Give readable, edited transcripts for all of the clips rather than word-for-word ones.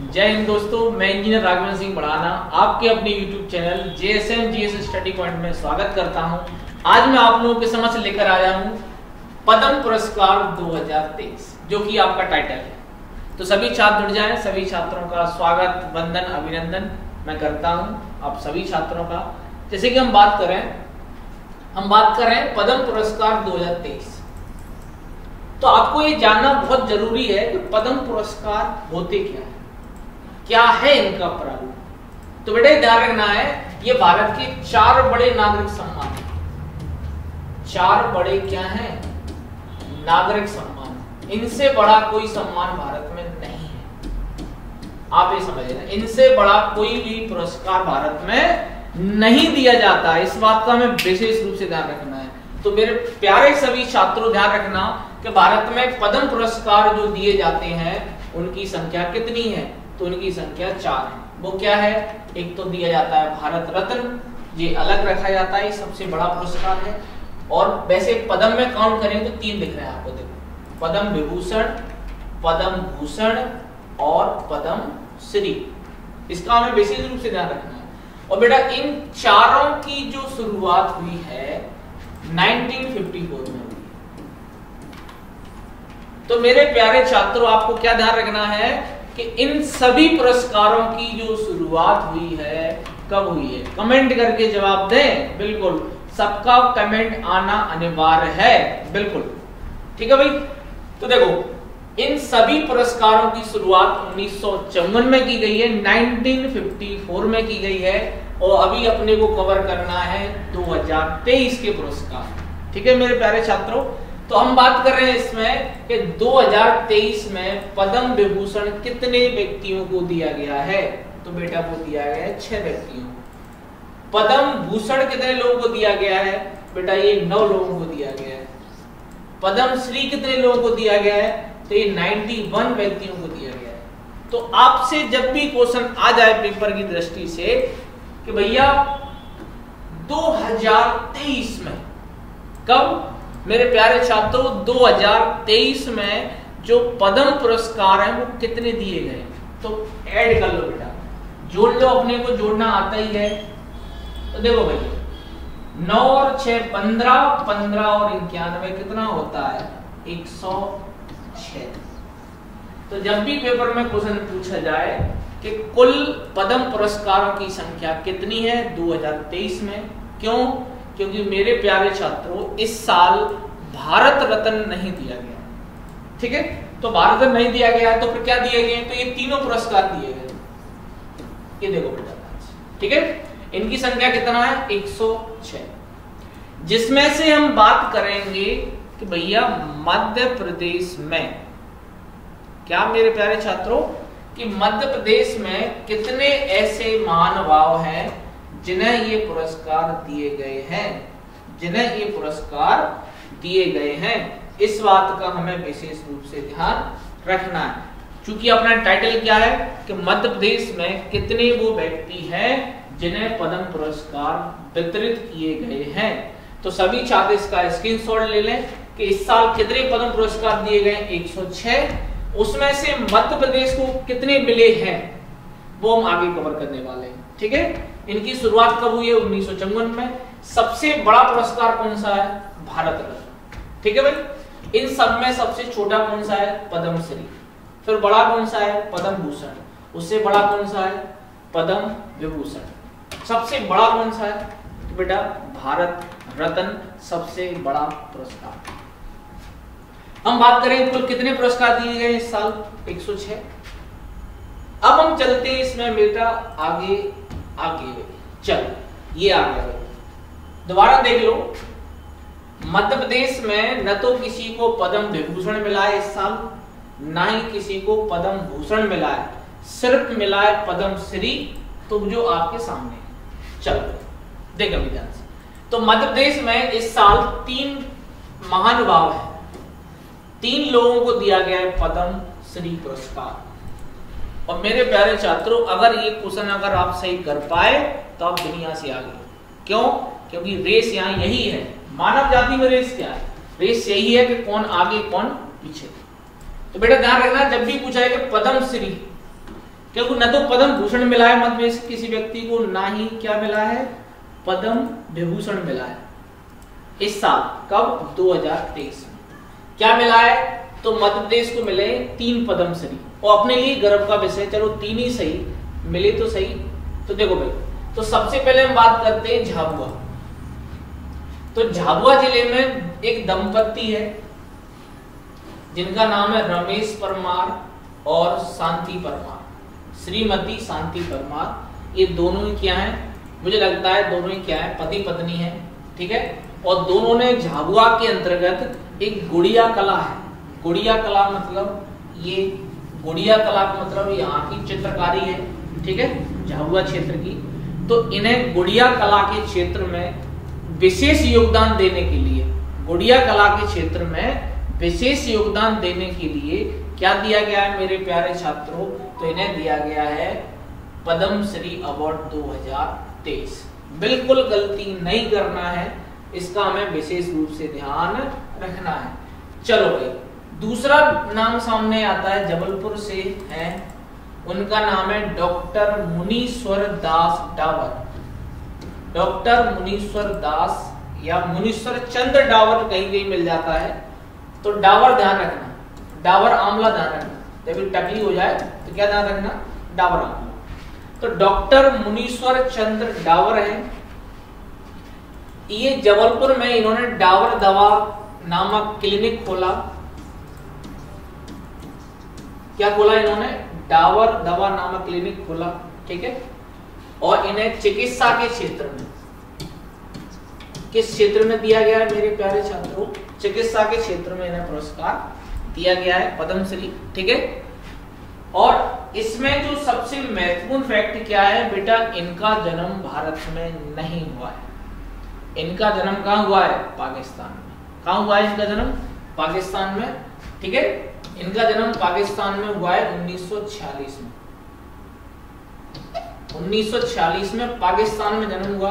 जय हिंद दोस्तों, मैं इंजीनियर राघवन सिंह बढ़ाना आपके अपने YouTube channel JSM GS study point में स्वागत करता हूं। आज मैं आप लोगों के समक्ष लेकर आया हूं पद्म पुरस्कार 2023 जो कि आपका टाइटल है। तो सभी छात्र जुड़ जाएं। सभी छात्रों का स्वागत, वंदन, अभिनंदन मैं करता हूं आप सभी छात्रों का। जैसे कि हम बात कर रहे हैं पद्म पुरस्कार 2023। तो आपको ये जानना बहुत जरूरी है कि पद्म पुरस्कार होते क्या है इनका प्रारूप। तो बेटा ध्यान रखना है, ये भारत के 4 बड़े नागरिक सम्मान हैं। 4 बड़े क्या हैं? नागरिक सम्मान। इनसे बड़ा कोई सम्मान भारत में नहीं है। आप ये समझ लेना, इनसे बड़ा कोई भी पुरस्कार भारत में नहीं दिया जाता। इस बात का हमें विशेष रूप से ध्यान रखना है। तो मेरे प्यारे सभी छात्रों ध्यान रखना कि भारत में पद्म पुरस्कार जो दिए जाते हैं उनकी संख्या कितनी है? तो उनकी संख्या 4 है। वो क्या है? एक तो दिया जाता है भारत रत्न, ये अलग रखा जाता है, सबसे बड़ा पुरस्कार है। और वैसे पद्म में काउंट करें तो 3 दिख रहे हैं आपको, देखो, पद्म विभूषण, पद्म भूषण और पद्म श्री। इसका हमें विशेष रूप से ध्यान रखना है। और बेटा इन चारों की जो शुरुआत हुई है 1954 में हुई। तो मेरे प्यारे छात्रों, आपको क्या ध्यान रखना है कि इन सभी पुरस्कारों की जो शुरुआत हुई है कब हुई है? कमेंट करके जवाब दें। बिल्कुल, सबका कमेंट आना अनिवार्य है। बिल्कुल ठीक है भाई। तो देखो, इन सभी पुरस्कारों की शुरुआत 1954 में की गई है, 1954 में की गई है। और अभी अपने को कवर करना है 2023 के पुरस्कार। ठीक है मेरे प्यारे छात्रों। तो हम बात कर रहे हैं इसमें कि 2023 में पद्म विभूषण कितने व्यक्तियों को दिया गया है? तो बेटा वो दिया गया है 6 व्यक्तियों को। पद्म भूषण कितने लोगों को दिया गया है? बेटा ये 9 लोगों को दिया गया है। पद्म श्री कितने लोगों को दिया गया है? तो ये 91 व्यक्तियों को दिया गया है। तो आपसे जब भी क्वेश्चन आ जाए पेपर की दृष्टि से कि भैया 2023 में, कब मेरे प्यारे छात्रों? 2023 में जो पद्म पुरस्कार हैं वो कितने दिए गए? तो ऐड कर लो बेटा, जोड़ लो, अपने को जोड़ना आता ही है। तो देखो भाई, 9 और 6 15, 15 और 91 कितना होता है? 106। तो जब भी पेपर में क्वेश्चन पूछा जाए कि कुल पद्म पुरस्कारों की संख्या कितनी है 2023 में, क्यों? क्योंकि मेरे प्यारे छात्रों इस साल भारत रत्न नहीं दिया गया। ठीक है, तो भारत रत्न नहीं दिया गया तो फिर क्या दिए गए? तो ये तीनों पुरस्कार दिए गए। ये देखो बेटा, ठीक है, इनकी संख्या कितना है? 106। जिसमें से हम बात करेंगे कि भैया मध्य प्रदेश में, क्या मेरे प्यारे छात्रों, कि मध्य प्रदेश में कितने ऐसे महानुभाव हैं जिन्हें ये पुरस्कार दिए गए हैं, जिन्हें ये पुरस्कार दिए गए हैं। इस बात का हमें विशेष रूप से ध्यान रखना है। क्योंकि अपना टाइटल क्या है कि मध्य प्रदेश में कितने वो व्यक्ति हैं जिन्हें पद्म पुरस्कार वितरित किए गए हैं। तो सभी छात्र इसका स्क्रीनशॉट ले लें कि इस साल कितने पद्म पुरस्कार दिए गए? 106। उसमें से मध्य प्रदेश को कितने मिले हैं वो हम आगे कवर करने वाले हैं। ठीक है, इनकी शुरुआत कब हुई है? 1954 में। सबसे बड़ा पुरस्कार कौन सा है? भारत रत्न। ठीक है भाई। इन सब में सबसे छोटा कौन सा है? पद्म श्री। फिर बड़ा कौन सा है? पद्म भूषण। उससे बड़ा कौन सा है? पद्म विभूषण। सबसे बड़ा कौन सा है? तो बेटा भारत रत्न सबसे बड़ा पुरस्कार। हम बात करें कुल कितने पुरस्कार दिए गए इस साल? 106। अब हम चलते हैं इसमें बेटा आगे चल, ये आ गया। दोबारा देख लो, मध्य प्रदेश में न तो किसी को पद्म विभूषण मिला है इस साल, ना ही किसी को पद्म भूषण मिला है, सिर्फ मिला है पद्म श्री। तो जो आपके सामने है, चलो देखो ध्यान से। तो मध्य प्रदेश में इस साल 3 महानुभाव है, 3 लोगों को दिया गया है पद्म श्री पुरस्कार। और मेरे प्यारे छात्रों, अगर ये क्वेश्चन अगर आप सही कर पाए तो आप दुनिया से आगे। क्यों? क्योंकि रेस यहाँ यही है। मानव जाति में रेस क्या है? रेस यही है कि कौन आगे कौन पीछे। तो बेटा ध्यान रखना, जब भी पूछा है कि पद्म श्री क्योंकि न तो पद्म भूषण मिला है मध्य प्रदेश किसी व्यक्ति को, ना ही क्या मिला है, पद्म विभूषण मिला है इस साल। कब? 2023 में। क्या मिला है? तो मध्य प्रदेश को मिले 3 पद्मश्री, और अपने लिए गर्व का विषय, चलो 3 ही सही मिले तो सही। तो देखो भाई, तो सबसे पहले हम बात करते हैं झाबुआ। तो झाबुआ जिले में एक दंपति है जिनका नाम है रमेश परमार और शांति परमार, श्रीमती शांति परमार। ये दोनों ही क्या है, मुझे लगता है दोनों ही क्या है, पति पत्नी है, ठीक है। और दोनों ने झाबुआ के अंतर्गत एक गुड़िया कला है। गुड़िया कला मतलब ये, गुड़िया कला का मतलब यहाँ की चित्रकारी है, ठीक है, झाबुआ क्षेत्र की। तो इन्हें गुड़िया कला के क्षेत्र में विशेष योगदान देने के लिए, गुड़िया कला के क्षेत्र में विशेष योगदान देने के लिए क्या दिया गया है मेरे प्यारे छात्रों? तो इन्हें दिया गया है पद्मश्री अवार्ड 2023। बिल्कुल गलती नहीं करना है, इसका हमें विशेष रूप से ध्यान रखना है। चलो भाई, दूसरा नाम सामने आता है, जबलपुर से है, उनका नाम है डॉक्टर मुनीश्वर दास डावर। डॉक्टर मुनीश्वर दास या मुनीश्वर चंद्र डावर कहीं कहीं मिल जाता है। तो डावर ध्यान रखना, डावर आंवला ध्यान रखना, जब टकली हो जाए तो क्या ध्यान रखना, डावर आंवला। तो डॉक्टर मुनीश्वर चंद्र डावर है, ये जबलपुर में इन्होंने डावर दवा नामक क्लिनिक खोला। क्या खोला इन्होंने? डावर दवा नामक क्लिनिक खोला, ठीक है। और इन्हें चिकित्सा के क्षेत्र में, किस क्षेत्र में दिया गया है मेरे प्यारे छात्रों? चिकित्सा के क्षेत्र में इन्हें पुरस्कार दिया गया है, पद्मश्री, ठीक है। और इसमें जो सबसे महत्वपूर्ण फैक्ट क्या है बेटा, इनका जन्म भारत में नहीं हुआ है। इनका जन्म कहाँ हुआ है? पाकिस्तान में। कहाँ हुआ है इनका जन्म? पाकिस्तान में, ठीक है। इनका जन्म पाकिस्तान में हुआ है 1946 में। 1946 में पाकिस्तान में जन्म हुआ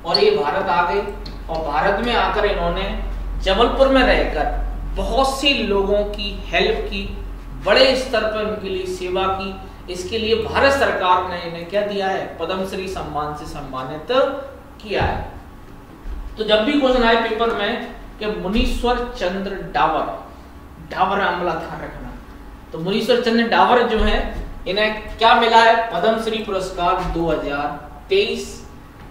और ये भारत आ गए, और भारत में आकर इन्होंने जबलपुर में रहकर बहुत से लोगों की हेल्प की, बड़े स्तर पर उनके लिए सेवा की। इसके लिए भारत सरकार ने इन्हें क्या दिया है? पद्मश्री सम्मान से सम्मानित किया है। तो जब भी क्वेश्चन आए पेपर में कि मुनीश्वर चंद्र डावर, डावर आंवला ध्यान रखना, तो मुनीश्वर चंद्र डावर जो है, इन्हें क्या मिला है? पद्मश्री पुरस्कार 2023।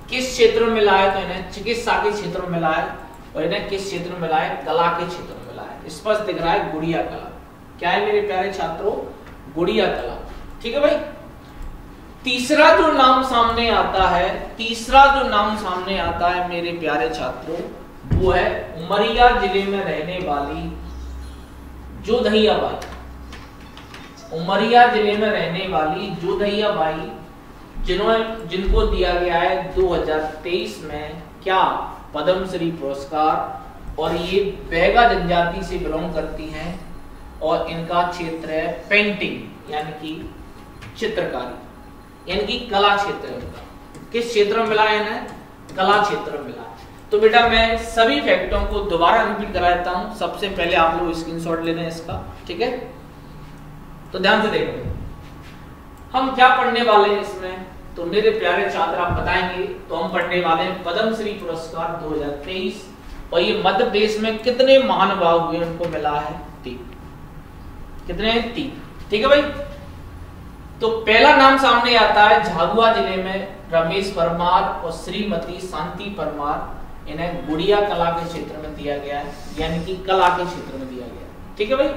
किस क्षेत्र में मिला है? तो इन्हें चिकित्सा के क्षेत्र में मिला है। और इन्हें किस क्षेत्र में मिला है? कला के क्षेत्र में मिला है। स्पष्ट दिख रहा है गुड़िया कला। क्या है मेरे प्यारे छात्रों? गुड़िया कला, ठीक है भाई। तीसरा जो नाम सामने आता है, तीसरा जो नाम सामने आता है मेरे प्यारे छात्रों, वो है उमरिया जिले में रहने वाली जोधैया बाई। उमरिया जिले में रहने वाली जोधैया बाई, जिनको दिया गया है 2023 में क्या? पद्मश्री पुरस्कार। और ये बैगा जनजाति से बिलोंग करती हैं और इनका क्षेत्र है पेंटिंग यानी कि चित्रकारी, यानी कि कला क्षेत्र है इनका। किस क्षेत्र में मिला है इन्हें? कला क्षेत्र में मिला। तो बेटा मैं सभी फैक्टों को दोबारा रिपीट करा देता हूं। सबसे पहले आप लोग स्क्रीनशॉट ले लें इसका, ठीक है। तो ध्यान से देखो हम क्या पढ़ने वाले हैं इसमें। तो मेरे प्यारे छात्र आप बताएंगे, तो हम पढ़ने वाले हैं पद्मश्री पुरस्कार 2023। और ये मध्य प्रदेश में कितने महानुभाव हुए उनको मिला है? 3। कितने? 3, ठीक है भाई। तो पहला नाम सामने आता है झाबुआ जिले में रमेश परमार और श्रीमती शांति परमार। इन्हें गुड़िया कला के क्षेत्र में दिया गया है, यानी कि कला के क्षेत्र में दिया गया, ठीक है भाई।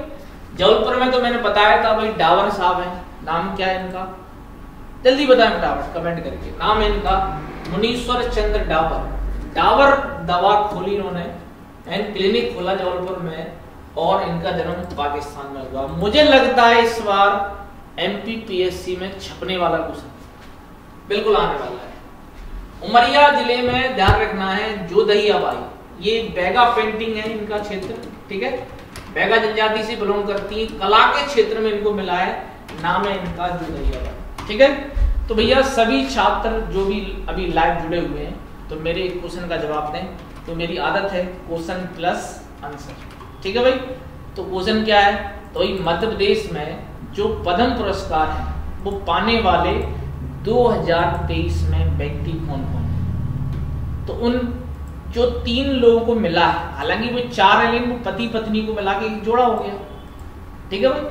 जबलपुर में तो मैंने बताया था भाई डावर साहब हैं। नाम क्या है इनका? जल्दी बताएं फटाफट कमेंट करके। नाम है इनका मुनीश्वर चंद्र डावर। डावर दवा खोली इन्होंने, एंड क्लिनिक खोला जबलपुर में, और इनका जन्म पाकिस्तान में हुआ। मुझे लगता है इस बार एमपीपीएससी में छपने वाला क्वेश्चन बिल्कुल आने वाला है। उमरिया जिले में ध्यान रखना है जोधैया बाई, ये बैगा पेंटिंग है इनका क्षेत्र, ठीक है। बैगा जनजाति से बिलोंग करती है, कला के क्षेत्र में इनको मिला है। नाम है इनका जोधैया बाई, ठीक है। तो भैया सभी छात्र जो भी अभी लाइव जुड़े हुए हैं, तो मेरे क्वेश्चन का जवाब दें। तो मेरी आदत है क्वेश्चन प्लस आंसर, ठीक है भाई। तो क्वेश्चन क्या है? तो मध्य प्रदेश में जो पद्म पुरस्कार है वो पाने वाले 2023 में व्यक्ति कौन कौन है। तो उन जो 3 लोगों को मिला है, हालांकि वो 4 है लेकिन वो पति पत्नी को मिला के एक जोड़ा हो गया, ठीक है भाई।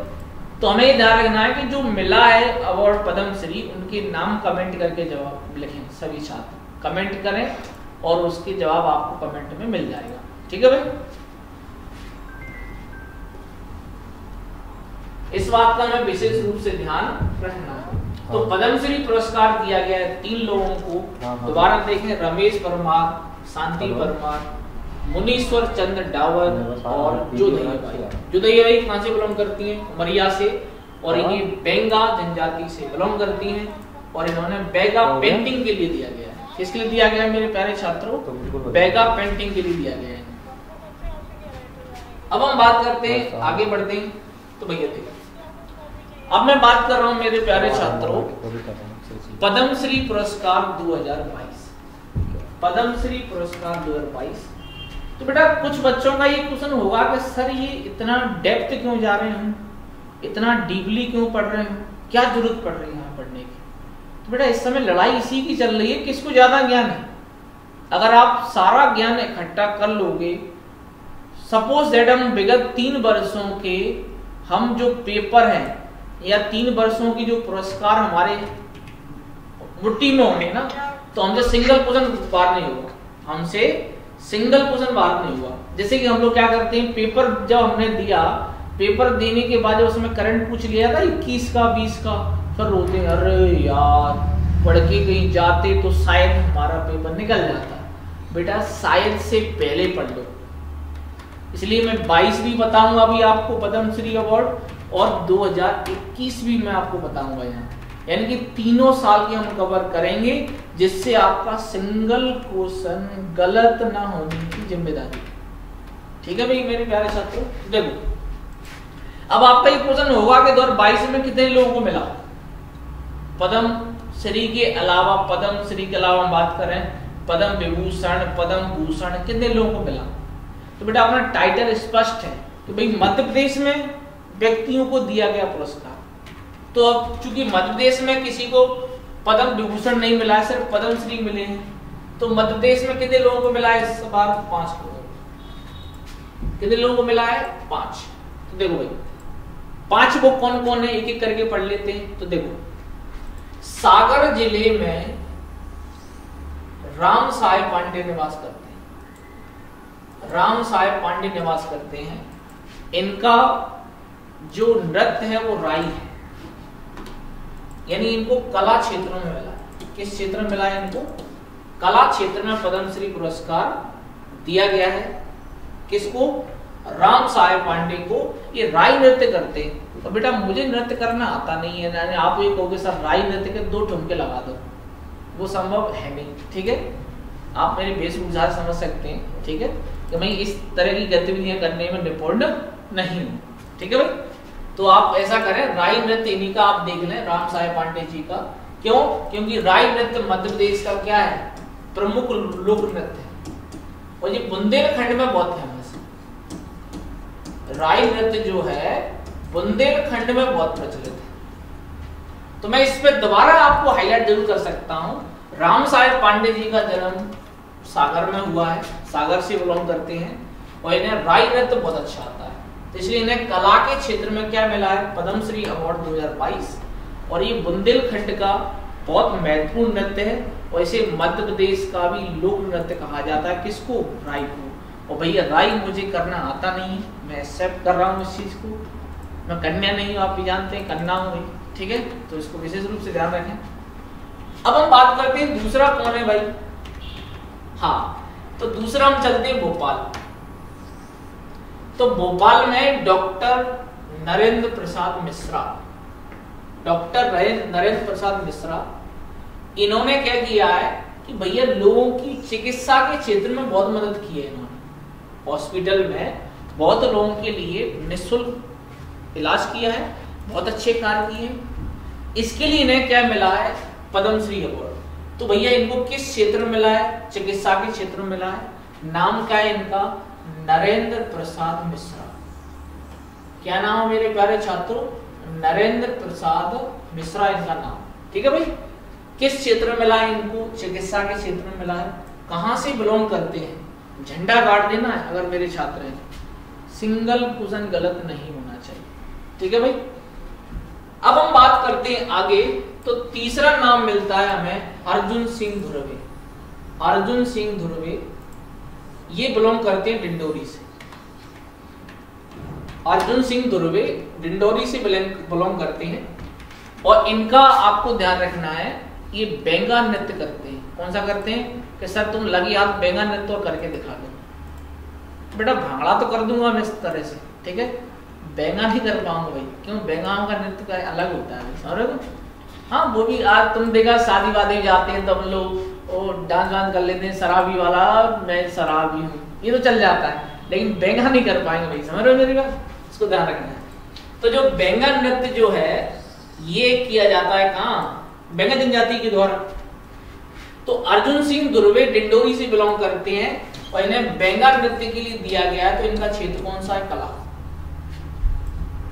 तो हमें ये ध्यान रखना है कि जो मिला है अवार्ड पद्मश्री, उनके नाम कमेंट करके जवाब लिखें। सभी छात्र कमेंट करें और उसके जवाब आपको कमेंट में मिल जाएगा, ठीक है भाई। इस बात का हमें विशेष रूप से ध्यान रखना है। तो पद्मश्री पुरस्कार दिया गया है 3 लोगों को। दोबारा देखें, रमेश परमार, शांति परमार, मुनीश्वर चंद्र डावर और जोधैया भाई कहाँ से बिलोंग करती हैं? उमरिया से। और ये बेंगा जनजाति से बिलोंग करती हैं और इन्होंने बेगा पेंटिंग के लिए दिया गया है। किसके लिए दिया गया है मेरे प्यारे छात्रों? बेगा पेंटिंग के लिए दिया गया है। अब हम बात करते हैं, आगे बढ़ते हैं। तो भैया देखिए, अब मैं बात कर रहा हूं मेरे प्यारे छात्रों पद्मश्री पुरस्कार 2022, पद्मश्री पुरस्कार 2022। तो बेटा कुछ बच्चों का ये क्वेश्चन होगा कि सर ये इतना डेप्थ क्यों जा रहे हैं, इतना डीपली क्यों पढ़ रहे हैं, क्या जरूरत पड़ रही है यहाँ पढ़ने की? तो बेटा इस समय लड़ाई इसी की चल रही है, किसको ज्यादा ज्ञान है। अगर आप सारा ज्ञान इकट्ठा कर लोगे, सपोज दैट हम विगत 3 वर्षों के हम जो पेपर हैं या 3 वर्षों की जो पुरस्कार हमारे मुट्ठी में होंगे ना, तो हमसे सिंगल क्वेश्चन बार नहीं होगा, हमसे सिंगल क्वेश्चन बार नहीं हुआ। जैसे कि हम लोग क्या करते हैं, पेपर जब हमने दिया, पेपर देने के बाद जब उसमें करंट पूछ लिया था 21 का 20 का, फिर रोते हैं अरे यार पढ़ के कहीं जाते तो शायद हमारा पेपर निकल जाता। बेटा शायद से पहले पढ़ लो। इसलिए मैं 22 भी बताऊंगा अभी आपको पद्मश्री अवार्ड, और 2021 भी मैं आपको बताऊंगा यहाँ, यानी कि 3 साल की हम कवर करेंगे, जिससे आपका सिंगल क्वेश्चन गलत ना होने की जिम्मेदारी। ठीक है भाई मेरे प्यारे छात्रों, देखो अब आपका ये क्वेश्चन होगा कि 2022 में कितने लोगों को मिला पद्मश्री के अलावा, पद्मश्री के अलावा हम बात करें पद्म विभूषण, पद्म भूषण, कितने लोगों को मिला? तो बेटा अपना टाइटल स्पष्ट है कि भाई मध्य प्रदेश में व्यक्तियों को दिया गया पुरस्कार। तो अब चूंकि मध्य प्रदेश में किसी को पद्म विभूषण नहीं मिला है, सिर्फ पद्मश्री मिले हैं, तो मध्य प्रदेश में कितने लोगों को मिला है इस बार? 5 लोगों को। कितने लोगों को मिला है? 5। तो देखो भाई 5 वो कौन कौन है, एक एक करके पढ़ लेते हैं। तो देखो सागर जिले में राम साहेब पांडे निवास करते हैं, राम साहेब पांडे निवास करते हैं। इनका जो नृत्य है वो राई है, यानी इनको कला क्षेत्रों में मिला है। किस क्षेत्र में मिला है इनको? कला क्षेत्र में पद्मश्री पुरस्कार दिया गया है। किसको? राम साहेब पांडे को। ये राई नृत्य करते हैं। तो बेटा मुझे नृत्य करना आता नहीं है, आप ये कहोगे सर राई नृत्य के 2 ठुमके लगा दो, वो संभव है नहीं। ठीक है, आप मेरे वेशभूषा समझ सकते हैं, ठीक है, कि मैं इस तरह की गतिविधियां करने में निपुण नहीं हूं। ठीक है भाई, तो आप ऐसा करें, राई नृत्य इन्हीं का आप देख लें, राम साहेब पांडे जी का। क्यों? क्योंकि राई नृत्य मध्य प्रदेश का क्या है? प्रमुख लोक नृत्य है, और ये बुंदेलखंड में बहुत फेमस है। राई नृत्य जो है बुंदेलखंड में बहुत प्रचलित है। तो मैं इस पे दोबारा आपको हाईलाइट जरूर कर सकता हूं, राम साहेब पांडे जी का जन्म सागर में हुआ है, सागर से बिलोंग करते हैं, और इन्हें राई नृत्य बहुत अच्छा आता है। तो इसलिए इन्हें कला के क्षेत्र में क्या मिला है? पद्मश्री अवार्ड 2022। और ये बुंदेलखंड का बहुत महत्वपूर्ण नृत्य है, और इसे मध्य प्रदेश का भी लोक नृत्य कहा जाता है। किसको? राई को। और भैया राई मुझे करना आता नहीं, मैं एक्सेप्ट कर रहा हूँ इस चीज को, मैं कन्या नहीं हूँ, आप भी जानते हैं कन्या हूँ। ठीक है, तो इसको विशेष रूप से ध्यान रखें। अब हम बात करते हैं दूसरा कौन है भाई? हाँ, तो दूसरा हम चलते हैं भोपाल। तो भोपाल में डॉक्टर नरेंद्र प्रसाद मिश्रा, डॉक्टर नरेंद्र प्रसाद मिश्रा, इन्होंने क्या किया है कि भैया लोगों की चिकित्सा के क्षेत्र में बहुत मदद की है। इन्होंने हॉस्पिटल में बहुत लोगों के लिए निःशुल्क इलाज किया है, बहुत अच्छे कार्य किए हैं। इसके लिए इन्हें क्या मिला है? पद्मश्री अवार्ड। तो भैया इनको किस क्षेत्र में मिला है? चिकित्सा के क्षेत्र में मिला है। नाम क्या है इनका? नरेंद्र प्रसाद मिश्रा। क्या नाम है मेरे प्यारे छात्रों? नरेंद्र प्रसाद मिश्रा इनका नाम, ठीक है भाई। किस क्षेत्र में मिला है इनको? चिकित्सा के क्षेत्र में मिला है। कहां से बिलोंग करते हैं? झंडा गाड़ देना है अगर मेरे छात्र हैं, सिंगल क्वेश्चन गलत नहीं होना चाहिए, ठीक है भाई। अब हम बात करते हैं आगे, तो तीसरा नाम मिलता है हमें अर्जुन सिंह धुर्वे। अर्जुन सिंह धुर्वे ये बिलोंग करते हैं डिंडोरी से। अर्जुन सिंह धुर्वे डिंडोरी से बिलोंग करते हैं और इनका आपको ध्यान रखना है, ये बेंगा नृत्य करते हैं। कौन सा करते हैं कि सर तुम लगी हाथ बेंगा नृत्य और करके दिखा दो। बेटा भांगड़ा तो कर दूंगा मैं इस तरह से, ठीक है, बेंगा नहीं कर पाऊंगा भाई, क्यों? बेंगाओं का नृत्य का अलग होता है, समझ रहे हो? हाँ, वो भी आज तुम देखा शादी वादी जाते हैं तब लोग वो डांस वांस कर लेते हैं, शराबी वाला मैं शराबी हूँ, ये तो चल जाता है, लेकिन बेंगा नहीं कर पाएंगे भाई, समझ रहे हो मेरी बात? इसको ध्यान रखना है। तो जो बेंगा नृत्य जो है ये किया जाता है कहाँ? बेंगा जनजाति के द्वारा। तो अर्जुन सिंह धुर्वे डिंडोरी से बिलोंग करते हैं और इन्हें बेंगा नृत्य के लिए दिया गया है। तो इनका क्षेत्र कौन सा है? कला।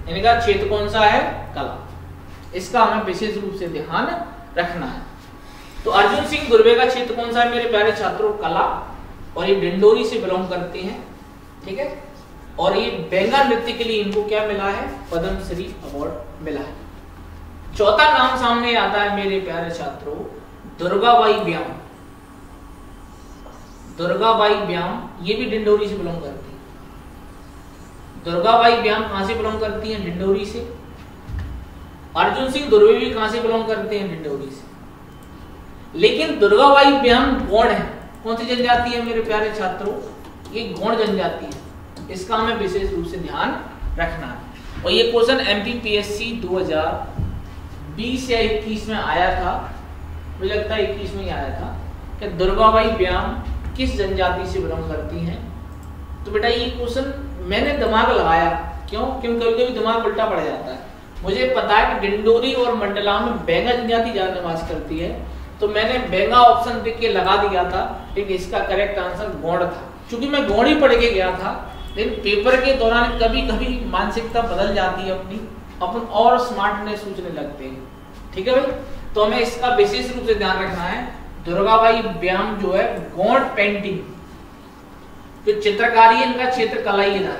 इनका क्षेत्र कौन सा है? कला। इसका हमें विशेष रूप से ध्यान रखना है। तो अर्जुन सिंह धुर्वे का क्षेत्र कौन सा है मेरे प्यारे छात्रों? कला। और ये डिंडोरी से बिलोंग करते हैं, ठीक है। और ये बेंगा नृत्य के लिए इनको क्या मिला है? पद्मश्री अवार्ड मिला है। चौथा नाम सामने आता है मेरे प्यारे छात्रों, दुर्गाबाई व्याम। दुर्गाबाई व्याम ये भी डिंडोरी से बिलोंग करती है। दुर्गाबाई व्याम कहां से बिलोंग करती है? डिंडोरी से। अर्जुन सिंह धुर्वे भी कहां से बिलोंग करते हैं? डिंडोरी से। लेकिन दुर्गाबाई व्याम गौड़ है। कौन सी जनजाति है मेरे प्यारे छात्रों? ये गौड़ जनजाति है। इसका हमें विशेष रूप से ध्यान रखना है। और ये क्वेश्चन एमपीपीएससी 2020 या 21 में आया था, मुझे लगता है 21 में ही आया था, कि दुर्गाबाई व्याम किस जनजाति से बिलोंग करती हैं। तो बेटा ये क्वेश्चन मैंने दिमाग लगाया, क्यों? क्योंकि कभी कभी दिमाग उल्टा पड़ जाता है। मुझे पता है कि डिंडोरी और मंडला में बेंगा जनजाति ज्यादा निवास करती है, तो मैंने बेंगा ऑप्शन देख के लगा दिया था, लेकिन इसका करेक्ट आंसर गौड़ था। क्योंकि मैं गौड़ ही पढ़ के गया था, लेकिन पेपर के दौरान कभी कभी मानसिकता बदल जाती है अपनी, अपन और स्मार्टनेस सोचने लगते हैं, ठीक है भाई। तो हमें इसका विशेष रूप से ध्यान रखना है। दुर्गाबाई व्याम जो है गौड़ पेंटिंग, जो चित्रकारी है इनका क्षेत्र कला ही है।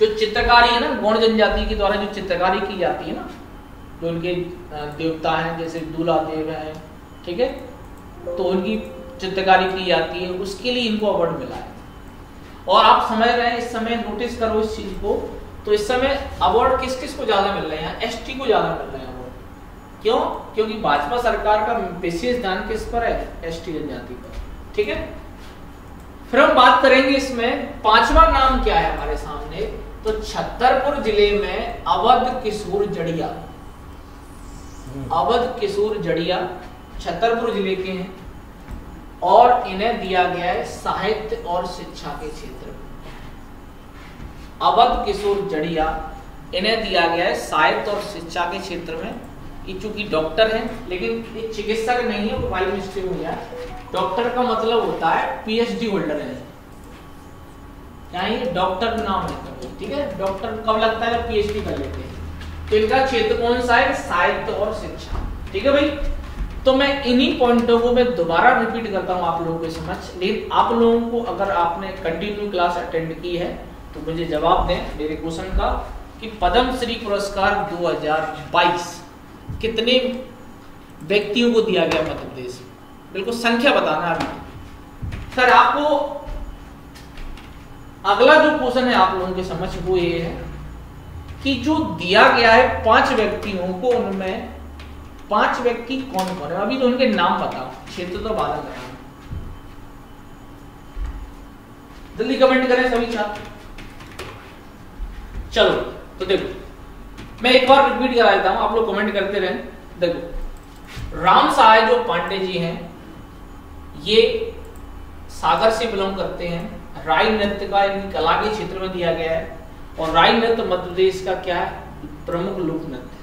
जो चित्रकारी है ना, गौड़ जनजाति के द्वारा जो चित्रकारी की जाती है ना, जो उनके देवता हैं जैसे दूल्हा देव है, ठीक है, तो उनकी चित्रकारी की जाती है, उसके लिए इनको अवार्ड मिला है। और आप समझ रहे हैं, इस समय नोटिस करो इस चीज को, तो इस समय अवार्ड किस किस को ज्यादा मिल रहे हैं? एसटी को ज्यादा मिल रहे हैं अवार्ड। क्यों? क्योंकि भाजपा सरकार का विशेष ध्यान किस पर है? एसटी जनजाति पर, ठीक है। फिर हम बात करेंगे इसमें पांचवा नाम क्या है हमारे सामने, तो छतरपुर जिले में अवध किशोर जड़िया। अवध किशोर जड़िया छतरपुर जिले के हैं और इन्हें दिया गया है साहित्य और शिक्षा के क्षेत्र में। अवध किशोर जड़िया इन्हें दिया गया है साहित्य और शिक्षा के क्षेत्र में। ये चूंकि डॉक्टर हैं, लेकिन ये चिकित्सक नहीं है, मोबाइल मिस्टेक हो गया। डॉक्टर का मतलब होता है पीएचडी होल्डर है, क्या ये डॉक्टर नाम है, ठीक है। डॉक्टर कब लगता है? पीएचडी कर लेते हैं। तो इनका क्षेत्र कौन सा है? साहित्य और शिक्षा, ठीक है भाई। तो मैं इन्हीं पॉइंटों को मैं दोबारा रिपीट करता हूं आप लोगों के समझ, लेकिन आप लोगों को अगर आपने कंटिन्यू क्लास अटेंड की है तो मुझे जवाब दें मेरे क्वेश्चन का कि पद्मश्री पुरस्कार 2022 कितने व्यक्तियों को दिया गया मध्य प्रदेश में? बिल्कुल संख्या बताना अभी। सर आपको अगला जो क्वेश्चन है आप लोगों के समझ वो ये है कि जो दिया गया है 5 व्यक्तियों को, उनमें 5 व्यक्ति कौन कौन है? अभी तो उनके नाम बताओ, क्षेत्र तो बाद में बताओ, जल्दी कमेंट करें सभी छात्र। चलो तो देखो मैं एक बार रिपीट करा देता हूं, आप लोग कमेंट करते रहें। देखो राम सहाय जो पांडे जी हैं ये सागर से बिलोंग करते हैं। राई नृत्य का इनकी कला के क्षेत्र में दिया गया है और राई नृत्य मध्य प्रदेश का क्या है? प्रमुख लोक नृत्य,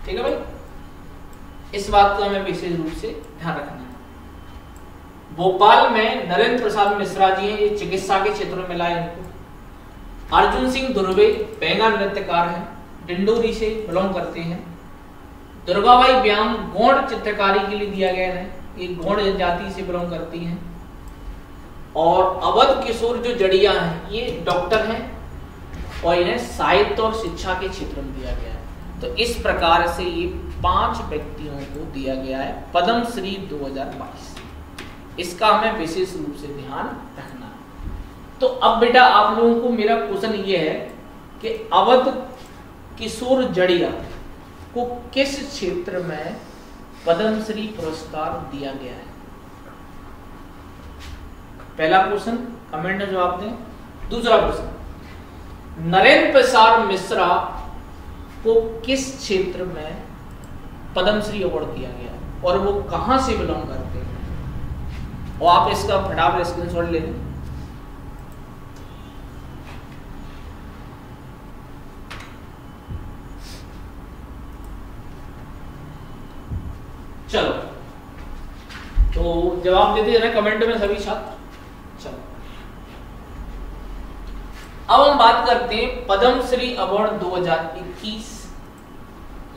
ठीक है भाई। इस बात को हमें विशेष रूप से ध्यान रखना है। भोपाल में नरेंद्र प्रसाद मिश्रा जी हैं, ये चिकित्सा के क्षेत्र में मिला है इनको। अर्जुन सिंह धुर्वे बैंगा नृत्यकार हैं, डिंडोरी से बिलोंग करते हैं। दुर्गाबाई व्याम गौड़ चित्रकारी के लिए दिया गया है, ये गौड़ जनजाति से बिलोंग करती हैं। और अवध किशोर जो जड़िया हैं ये डॉक्टर हैं और इन्हें साहित्य और शिक्षा के क्षेत्र में दिया गया है। तो इस प्रकार से ये 5 व्यक्तियों को दिया गया है पद्म श्री 2022। इसका हमें विशेष रूप से ध्यान रखना है। तो अब बेटा आप लोगों को मेरा क्वेश्चन ये है कि अवध किशोर जड़िया को किस क्षेत्र में पद्मश्री पुरस्कार दिया गया है? पहला क्वेश्चन कमेंट में जवाब दें। दूसरा क्वेश्चन, नरेंद्र प्रसाद मिश्रा को किस क्षेत्र में पद्मश्री अवार्ड दिया गया और वो कहां से बिलोंग करते हैं? और आप इसका फटाफट स्क्रीनशॉट ले लें। चलो तो जवाब देते हैं कमेंट में सभी छात्र। चलो अब हम बात करते हैं पद्मश्री अवार्ड 2021।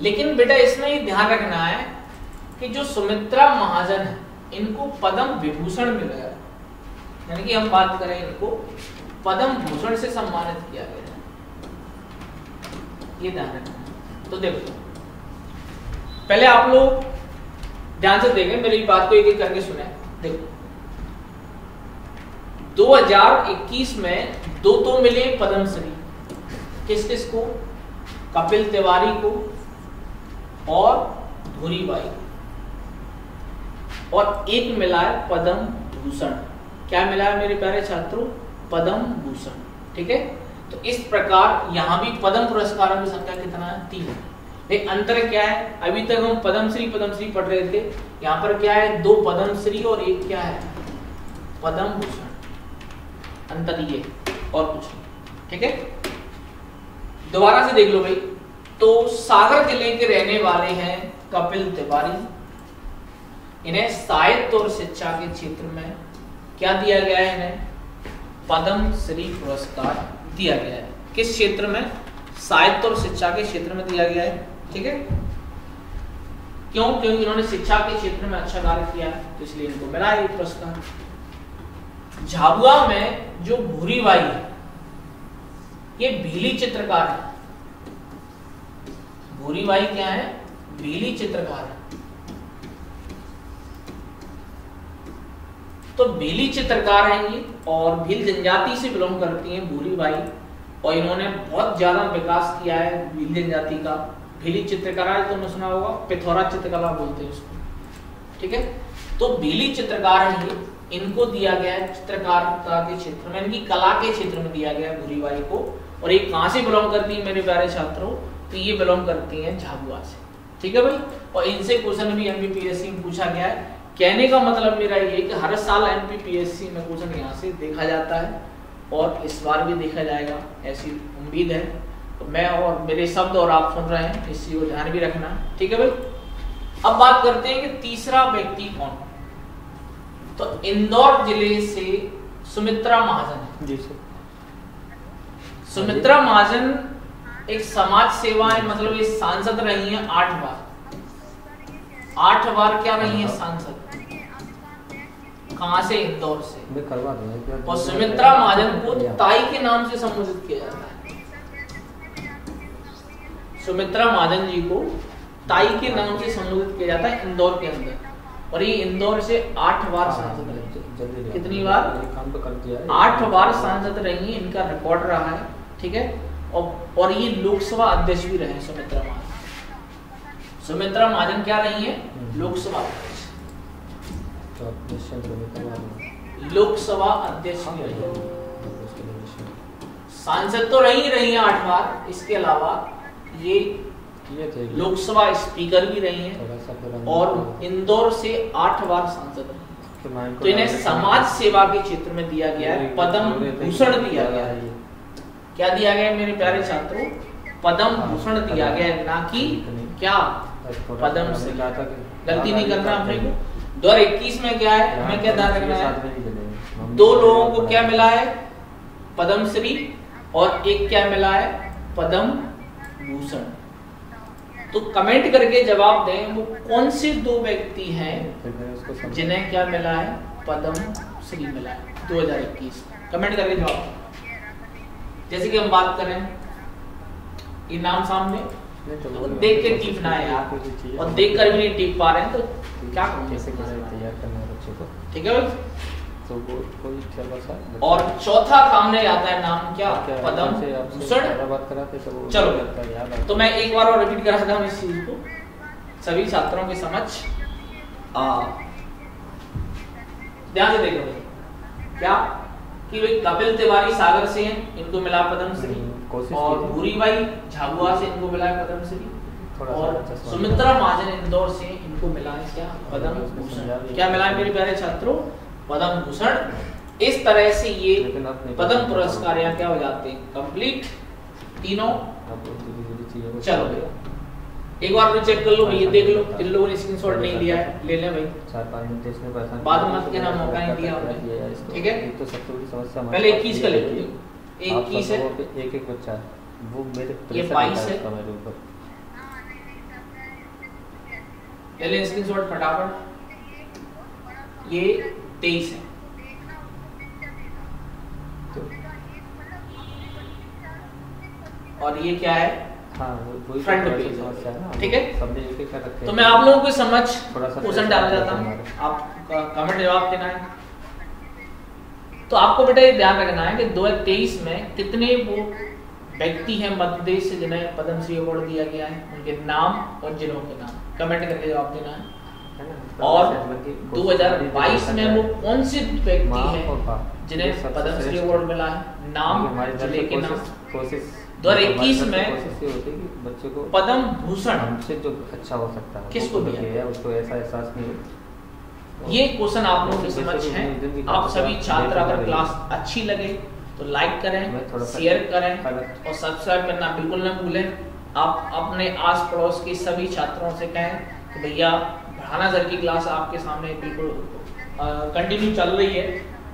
लेकिन बेटा इसमें ये ध्यान रखना है कि जो सुमित्रा महाजन है इनको पद्म विभूषण मिला है, यानी कि हम बात करें इनको पद्म भूषण से सम्मानित किया गया है, ये ध्यान रखना। तो देखो पहले आप लोग ध्यान से देखें, मेरी बात को एक एक करके सुने। देखो 2021 में दो मिले पद्मश्री, किस किस को? कपिल तिवारी को और धुरी बाई, और एक मिला है पद्म भूषण। क्या मिला है मेरे प्यारे छात्रों? पद्म भूषण। ठीक है, तो इस प्रकार यहां भी पद्म पुरस्कारों की संख्या कितना है? 3। लेकिन अंतर क्या है? अभी तक हम पद्मश्री पढ़ रहे थे, यहाँ पर क्या है? 2 पद्मश्री और एक क्या है? पद्म भूषण। अंतर ये और कुछ नहीं। ठीक है, दोबारा से देख लो भाई। तो सागर जिले के रहने वाले हैं कपिल तिवारी, इन्हें साहित्य और शिक्षा के क्षेत्र में क्या दिया गया है? इन्हें पद्मश्री पुरस्कार दिया गया है। किस क्षेत्र में? साहित्य और शिक्षा के क्षेत्र में दिया गया है। ठीक है, क्यों? क्योंकि इन्होंने शिक्षा के क्षेत्र में अच्छा कार्य किया है, तो इसलिए इनको मिला ये पुरस्कार। झाबुआ में जो भूरीबाई है ये भीली चित्रकार है। भूरीबाई क्या है? भीली चित्रकार है। तो भीली चित्रकार है ये, और भील जनजाति से बिलोंग करती हैं भूरीबाई, और इन्होंने बहुत ज्यादा विकास किया है भील जनजाति का। भीली चित्रकला तुमने सुना होगा, पिथौरा चित्रकला बोलते हैं उसको। ठीक है, तो भीली चित्रकार है ये, इनको दिया गया है चित्रकारिता के क्षेत्र में, इनकी कला के क्षेत्र में दिया गया है भूरीबाई को। और ये कहां से बिलोंग करती है मेरे प्यारे छात्रों? तो ये बिलोंग करती हैं झाबुआ से। ठीक है भाई, और इनसे क्वेश्चन भी एमपीपीएससी में पूछा गया है। कहने का मतलब मेरा ये कि हर साल एमपीपीएससी में क्वेश्चन यहाँ से देखा जाता है, और इस बार भी देखा जाएगा, ऐसी उम्मीद है। तो मैं और मेरे शब्द और आप सुन रहे हैं, इस चीज को ध्यान भी रखना। ठीक है भाई, अब बात करते हैं कि तीसरा व्यक्ति कौन? तो इंदौर जिले से सुमित्रा महाजन है। जी सर। सुमित्रा महाजन एक समाज सेवाएं, मतलब ये सांसद रही हैं 8 बार। 8 बार क्या रही हैं सांसद? कहां से? इंदौर से। मैं करवा दूंगा। और सुमित्रा महाजन को ताई के नाम से संबोधित किया जाता है। सुमित्रा महाजन जी को ताई के नाम से संबोधित किया जाता है इंदौर के अंदर, और ये इंदौर से 8 बार सांसद रही। कितनी बार? 8 बार सांसद रही, इनका रिकॉर्ड रहा है। ठीक है, और ये लोकसभा अध्यक्ष भी रहे सुमित्रा महाजन। सुमित्रा महाजन क्या रही है? लोकसभा अध्यक्ष। लोकसभा अध्यक्ष भी रही। सांसद तो रही है 8 बार, इसके अलावा ये लोकसभा स्पीकर भी रही हैं, और इंदौर से 8 बार सांसद रही। तो इन्हें समाज सेवा के क्षेत्र में दिया गया है, पद्म भूषण दिया गया है। क्या दिया गया है मेरे प्यारे छात्रों? पद्म भूषण दिया गया है, ना कि क्या पद्मश्री। गलती नहीं करना अपने को। 2021 में क्या है, हमें क्या ध्यान रखना है? 2 लोगों को क्या मिला है? पद्मश्री, और एक क्या मिला है, पद्म भूषण। तो कमेंट करके जवाब दें वो कौन से 2 व्यक्ति हैं जिन्हें क्या मिला है, पद्म श्री मिला है 2021। कमेंट करके जवाब। जैसे कि हम बात करें इनाम सामने, तो देख के टीपना है यार, और देख कर भी नहीं टीप पा रहे हैं तो क्या तैयार करना है बच्चे को, ठीक है भाई। तो वो कोई चलो सा। और चौथा सामने आता है नाम क्या, पद्म भूषण। बात कराते तो चलो तो मैं एक बार और रिपीट करा सकता हूँ इस चीज को सभी छात्रों के समक्ष। ध्यान से देखो क्या कि भाई कपिल तिवारी सागर से हैं, इनको मिला पद्मश्री, और भूरी बाई झाबुआ से इनको मिला है पद्मश्री, और सुमित्रा महाजन इंदौर से इनको मिला है क्या, पद्म भूषण। क्या मिला है मेरे प्यारे छात्रों, पद्म भूषण। इस तरह से ये पद्म पुरस्कार यहाँ क्या हो जाते हैं, कंप्लीट तीनों। चलो एक बार चेक कर लो, ये देख लो जिन लोगों ने स्क्रीनशॉट नहीं लिया है ले लें भाई, 4-5 मिनट इसमें परेशान बाद में मत कहना मौका नहीं दिया आपने, ठीक है। तो सबसे बड़ी समस्या पहले 21 का ले लो, 21 है, एक बच्चा वो मेरे ये 22 है, ले लें स्क्रीनशॉट फटाफट, ये 23 है। और ये क्या है, फ्रंट पेज, ठीक है। तो मैं आप लोगों को समझ क्वेश्चन डाला जाता हूँ, आप कमेंट जवाब देना है। तो आपको बेटा ये ध्यान रखना है कि 2023 में कितने वो व्यक्ति हैं मध्य प्रदेश से जिन्हें पद्मश्री अवार्ड दिया गया है, उनके नाम और जिलों के नाम कमेंट करके जवाब देना है। और 2022 में वो कौन से व्यक्ति हैं जिन्हें पद्मश्री अवार्ड मिला है, नाम, जिले के नाम। 2021 में बच्चे को पद्म भूषण हमसे जो अच्छा हो सकता है किसको दिया है, उसको ऐसा एहसास नहीं। ये क्वेश्चन आप लोगों के समझ है। आप सभी छात्र अगर क्लास अच्छी लगे तो लाइक करें, शेयर करें और सब्सक्राइब करना बिल्कुल न भूलें। आप अपने आस पड़ोस के सभी छात्रों से कहें कि भैया बढ़ाना सर की क्लास आपके सामने बिल्कुल कंटिन्यू चल रही है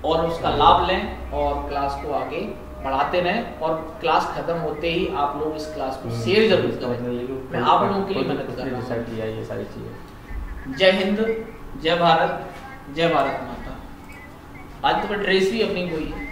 और उसका लाभ लें और क्लास को आगे बढ़ाते रहें। और क्लास खत्म होते ही आप लोग इस क्लास को शेयर जरूर करें, मैं आप लोगों के लिए मदद कर रहा हूं। ये सारी चीजें। जय हिंद, जय भारत, जय भारत माता। आज तो ड्रेस भी अपनी कोई है।